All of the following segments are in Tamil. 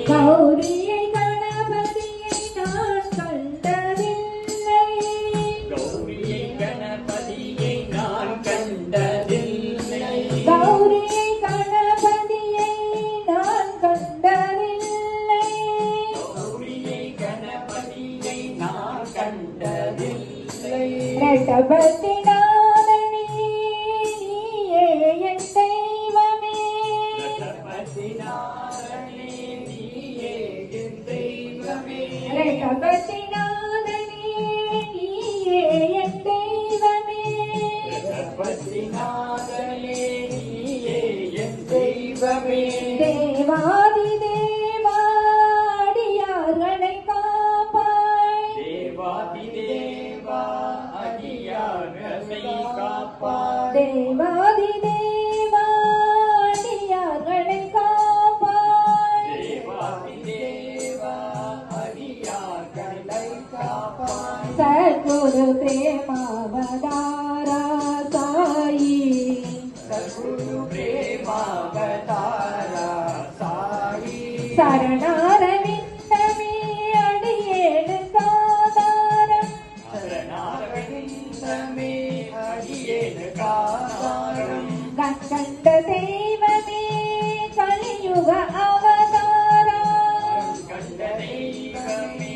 கௌரியை கணபதியை நான் கண்டதில்லை. கௌரியை கணபதியை நான் கண்டதில்லை. கௌரியை கணபதியை நான் கண்டதில்லை. கௌரியை கணபதியை நான் கண்டதில்லை. ரெட்டபதி நாதனே நீயே என் தெய்வமே. ரெட்டபதி நாதனே நீயே என் தெய்வமே. ரெட்டபதி நாதனே நீயே என் தெய்வமே. ரெட்டபதி நாதனே நீயே என் தெய்வமே. தேவாதி தேவாடியார்களை காப்பாய். தேவாதி தேவா அடியார்களை காப்பாய். தேவாதி தேவாடியார்களை காப்பாய். தேவாதி தேவா அடியார்களை காப்பாய். சத்குரு பிரேமாவதாரா சாயி. சத்குரு பிரேமாவதாரா சாயி. சரணாரவிந்தமே அடியேனுக்காதாரம். சரணாரவிந்தமே அடியேனுக்காதாரம். கண்ட தெய்வமே கலியுக அவதாரம். கண்ட தெய்வமே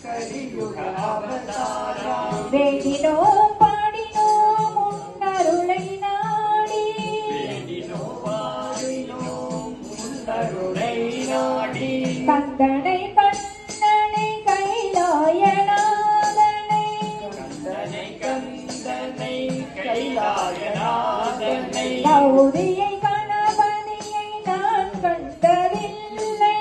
கலியுக அவதாரம். வேண்டினோம் பாடினோம் உன்னருளை நாடி. வேண்டினோம் பாடினோம் உன்னருளை நாடி. கந்தனை கண்ணனை கைலாயநாதனை. கந்தனை கந்தனை கைலாயநாதனை. கௌரியை கணபதியை நான் கண்டதில்லை.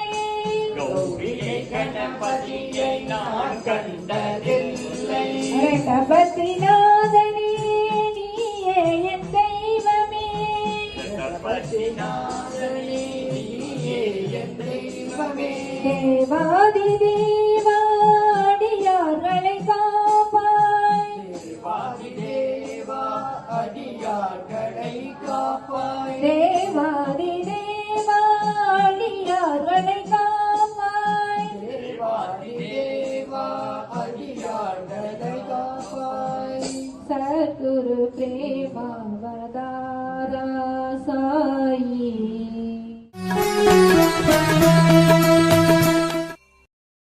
கௌரியை கணபதியை நான் கண்டதில்லை. ரெட்டபதி நாதனே நீயே என் தெய்வமே. ரெட்டபதி நாதனே நீயே என் தெய்வமே. தேவாதி தேவாடியார்களை காப்பாய். தேவாதி தேவா அடியார்களை காப்பாய். தேவாதி தேவாடியார்களை காப்பாய். தேவாதி தேவா அடியார்களை காப்பாய். சத்குரு பிரேமாவதாரா சாயி.